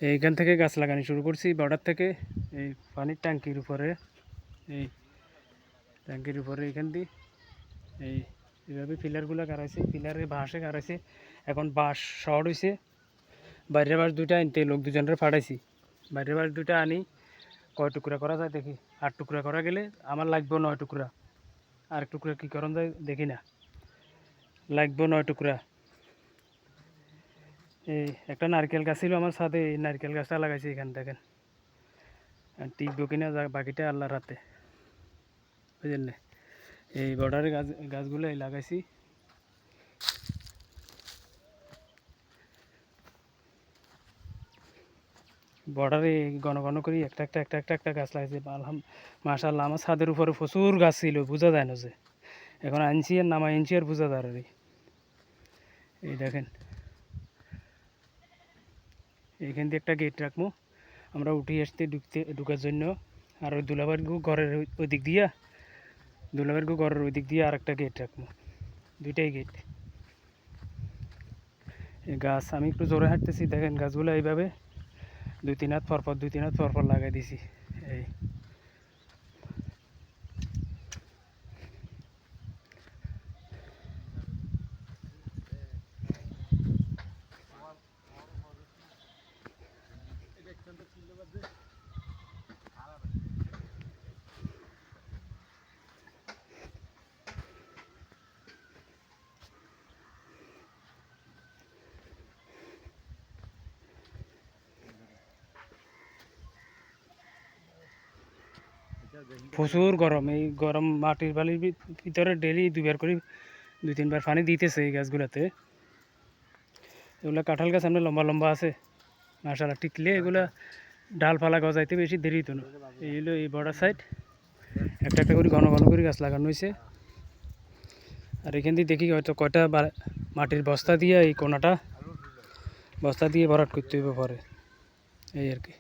এইখান থেকে গাছ লাগানো শুরু করছি বর্ডার থেকে। এই পানির ট্যাঙ্কির উপরে, এই ট্যাঙ্কির উপরে এইখান দিয়ে এইভাবে পিলারগুলো গাড়াইছে, পিলারে বাঁশে গাড়াইছে। এখন বাঁশ শর্ট হয়েছে, বাইরের বাঁশ দুইটা আনতে লোক দুজনের পাঠাইছি। বাইরের বাঁশ দুইটা আনি কয় টুকরা করা যায় দেখি। 8 টুকরা করা গেলে আমার লাগবে 9 টুকরা। আর টুকরা কী করা যায় দেখি না, লাগবে 9 টুকরা। এই একটা নারকেল গাছ ছিল আমার সাথে, এই নারকেল গাছটা লাগাইছি এখানে দেখেন। টিকবো কিনা বাকিটা আল্লাহর হাতে, বুঝলেন না। এই বর্ডারে গাছগুলো এই লাগাইছি। বর্ডারে ঘন ঘন করে একটা গাছ লাগাইছি। মাশাআল্লাহ, আমার ছাদের উপরে প্রচুর গাছ ছিল, বোঝা যায় না যে। এখন আনছি আর নামাই আনছি আর বোঝা যায় আর। এই দেখেন, এইখান দিয়ে একটা গেট রাখবো আমরা উঠে আসতে ঢুকার জন্য। আর ওই দুলাভাইয়ের ঘরের ওই দিক দিয়া, দুলাভাইয়ের ঘরের ওই দিক দিয়ে আর একটা গেট রাখবো, দুইটাই গেট। এই গাছ আমি একটু জোরে হাঁটতেছি, দেখেন গাছগুলো এইভাবে 2-3 হাত পরপর লাগাই দিছি। এই প্রচুর গরম, এই গরম মাটির বালির ভিতরে ডেলি 2বার করে 2-3বার পানি দিতেছে এই গাছগুলোতে। এগুলো কাঁঠাল গাছ আমরা লম্বা লম্বা আছে মাশাআল্লাহ, টিকলে এগুলা ডালপালা গজাইতে বেশি দেরি হতো না। এই হলো এই বর্ডার সাইড, একটা করে ঘন ঘন করে গাছ লাগানো হয়েছে। আর এখান দিয়ে দেখি হয়তো কয়টা মাটির বস্তা দিয়ে এই কোনাটা বস্তা দিয়ে ভরাট করতে হবে পরে, এই আর কি।